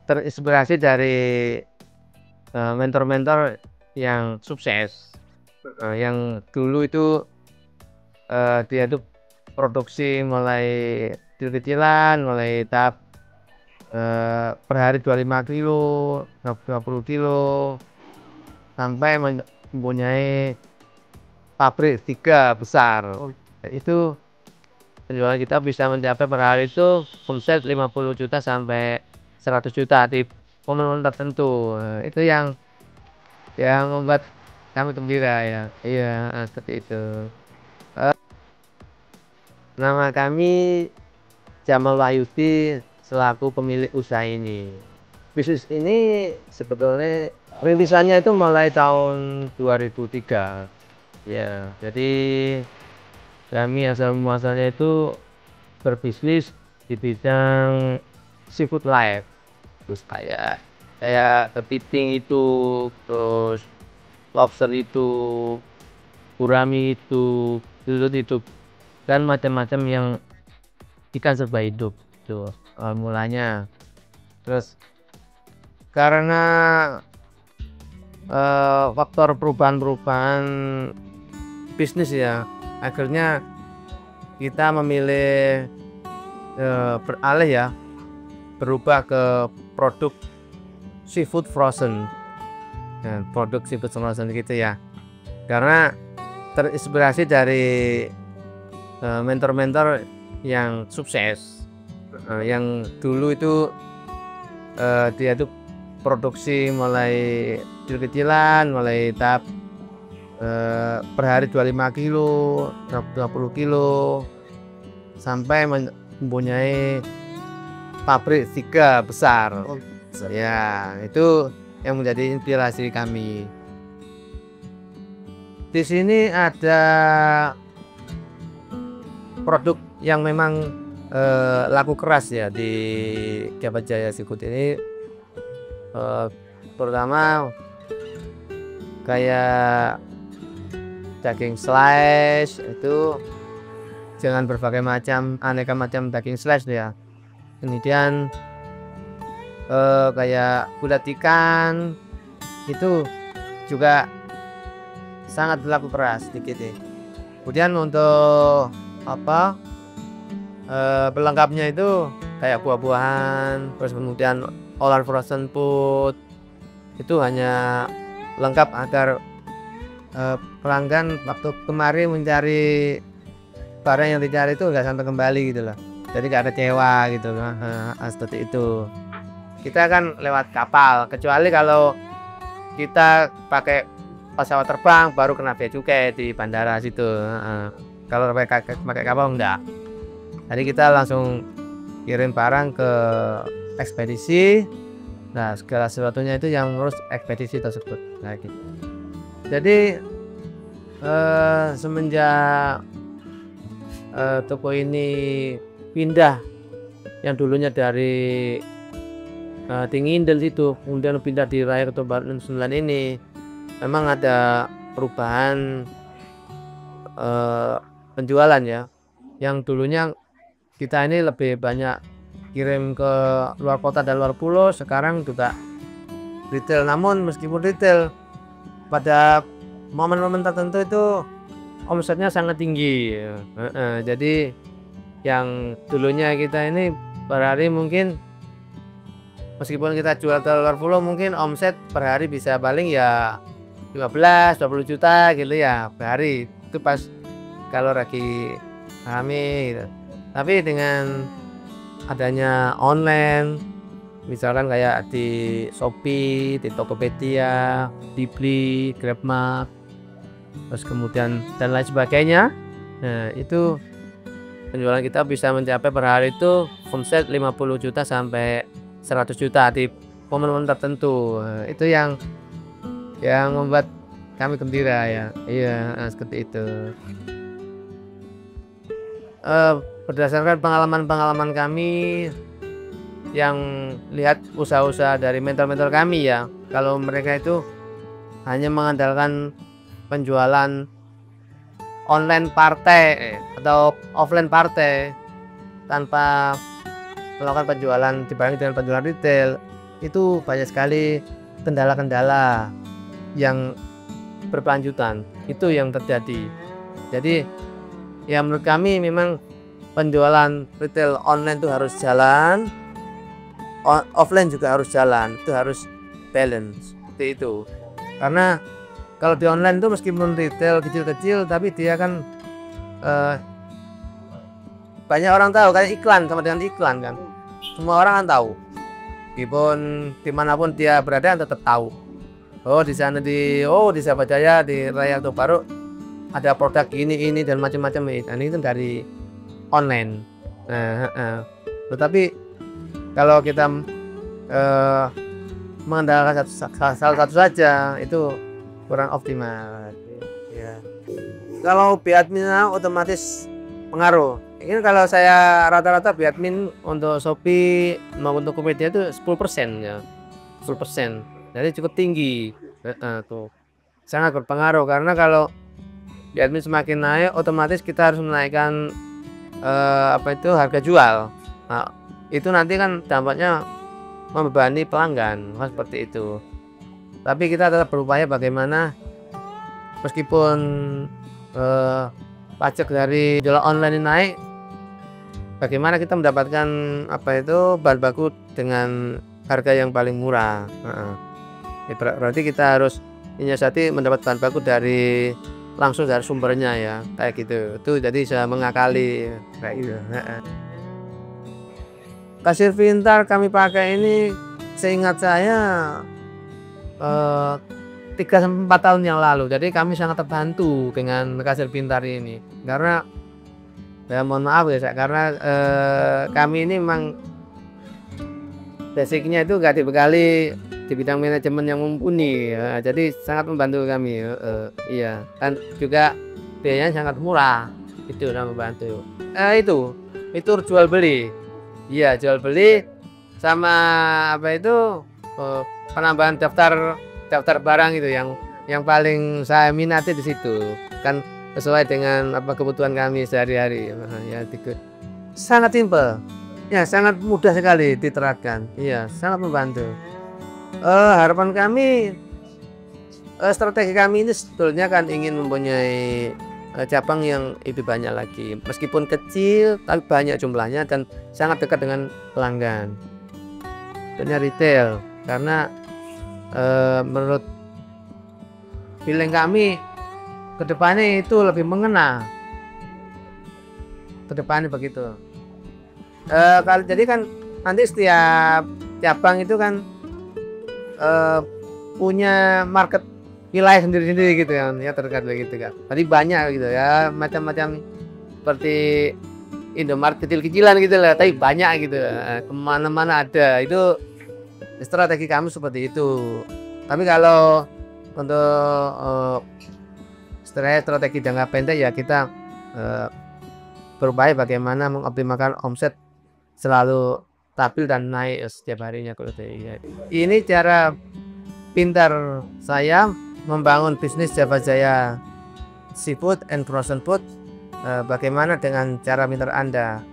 terinspirasi dari mentor-mentor yang sukses, yang dulu itu dia itu produksi mulai kecil-kecilan, mulai tahap per hari 25 kilo, 20 kilo, sampai mempunyai pabrik 3 besar. Itu penjualan kita bisa mencapai per hari itu omset 50 juta sampai 100 juta di momen-momen tertentu. Itu yang membuat kami gembira ya. Iya, seperti itu. Nama kami Jamal Wahyudi selaku pemilik usaha ini. Bisnis ini sebetulnya rintisannya itu mulai tahun 2003. Ya, jadi kami asal muasalnya itu berbisnis di bidang seafood live. Terus kayak kepiting itu, terus lobster itu, gurami itu, itu dan macam-macam yang ikan serba hidup itu mulanya. Terus karena faktor perubahan bisnis ya, akhirnya kita memilih beralih ya, berubah ke produk seafood frozen. Nah, produk seafood frozen gitu ya, karena terinspirasi dari mentor-mentor yang sukses, yang dulu itu dia itu produksi mulai kecil-kecilan, mulai tahap per hari 25 kilo, 20 kilo, sampai mempunyai pabrik 3 besar. Ya, itu yang menjadi inspirasi kami. Di sini ada produk yang memang laku keras ya di Djabar Jaya Seafood ini, terutama kayak daging slice itu dengan berbagai macam aneka macam daging slice ya. Kemudian kayak bulat ikan itu juga sangat laku keras sedikit ya. Kemudian untuk pelengkapnya itu kayak buah-buahan, terus kemudian olahan frozen food itu hanya lengkap agar pelanggan waktu kemarin mencari barang yang dicari itu nggak sampai kembali gitu loh, jadi nggak ada kecewa gitu. Seperti itu. Kita kan lewat kapal, kecuali kalau kita pakai pesawat terbang baru kena bea cukai di bandara situ. Kalau pakai kapal enggak. Jadi kita langsung kirim barang ke ekspedisi. Nah, segala sesuatunya itu yang ngurus ekspedisi tersebut. Nah, gitu. Jadi semenjak toko ini pindah, yang dulunya dari Tingindel situ, kemudian pindah di Raya Ketumbaran 9 ini, memang ada perubahan penjualan ya. Yang dulunya kita ini lebih banyak kirim ke luar kota dan luar pulau, sekarang juga retail. Namun meskipun retail, pada momen-momen tertentu itu omsetnya sangat tinggi. Jadi yang dulunya kita ini per hari mungkin, meskipun kita jual ke luar pulau, mungkin omset per hari bisa paling ya 15-20 juta gitu ya per hari. Itu pas kalau lagi rame gitu. Tapi dengan adanya online, misalkan kayak di Shopee, di Tokopedia, Blibli, GrabMart, terus kemudian dan lain sebagainya, nah itu penjualan kita bisa mencapai per hari itu omset 50 juta sampai 100 juta di momen-momen tertentu. Itu yang membuat kami gembira ya. Iya, seperti itu. Berdasarkan pengalaman kami yang lihat usaha-usaha dari mentor-mentor kami ya, kalau mereka itu hanya mengandalkan penjualan online partai atau offline partai tanpa melakukan penjualan dibanding dengan penjualan retail, itu banyak sekali kendala-kendala yang berkelanjutan, itu yang terjadi. Jadi ya menurut kami memang penjualan retail online itu harus jalan, offline juga harus jalan, itu harus balance seperti itu. Karena kalau di online itu meskipun retail kecil-kecil tapi dia kan banyak orang tahu, kayak iklan, sama dengan iklan kan, semua orang kan tahu, meskipun dimanapun dia berada tetap tahu. Oh di sana di Sahabat Jaya, di Raya Tuh Baru ada produk ini dan macam-macam itu dari online. Tetapi kalau kita mengandalkan salah satu saja itu kurang optimal. Ya. Kalau Biadmin otomatis pengaruh. Ini kalau saya rata-rata Biadmin untuk Shopee maupun Tokopedia itu 10% ya, 10%. Jadi cukup tinggi. Tuh sangat berpengaruh karena kalau Biadmin semakin naik, otomatis kita harus menaikkan harga jual. Nah, itu nanti kan dampaknya membebani pelanggan, seperti itu. Tapi kita tetap berupaya bagaimana meskipun pajak dari jualan online ini naik, bagaimana kita mendapatkan bahan baku dengan harga yang paling murah. Berarti kita harus menyiasati mendapat bahan baku langsung dari sumbernya ya, kayak gitu. Itu jadi saya mengakali kayak gitu. Kasir pintar kami pakai ini seingat saya 3-4 tahun yang lalu. Jadi kami sangat terbantu dengan kasir pintar ini karena ya mohon maaf ya, karena kami ini memang basicnya itu gak dibekali di bidang manajemen yang mumpuni ya, jadi sangat membantu kami. Iya, dan juga biayanya sangat murah, itu udah membantu. Itu jual beli, iya jual beli sama penambahan daftar barang itu yang paling saya minati di situ kan, sesuai dengan kebutuhan kami sehari-hari. Ya sangat simpel ya, sangat mudah sekali diterapkan, iya sangat membantu. Harapan kami, strategi kami ini sebetulnya kan ingin mempunyai cabang yang lebih banyak lagi, meskipun kecil tapi banyak jumlahnya dan sangat dekat dengan pelanggan. Tentunya retail, karena menurut feeling kami kedepannya itu lebih mengena, kedepannya begitu. Jadi kan nanti setiap cabang itu kan punya market wilayah sendiri-sendiri gitu ya, terdekat begitu kan. Tadi banyak gitu ya, macam-macam seperti Indomaret kecil-kecilan gitu lah, tapi banyak gitu, kemana-mana ada. Itu strategi kami seperti itu. Tapi kalau untuk strategi jangka pendek ya kita berupaya bagaimana mengoptimalkan omset selalu stabil dan naik setiap harinya. Ini cara pintar saya membangun bisnis Java Jaya Seafood and Frozen Food. Bagaimana dengan cara pintar Anda?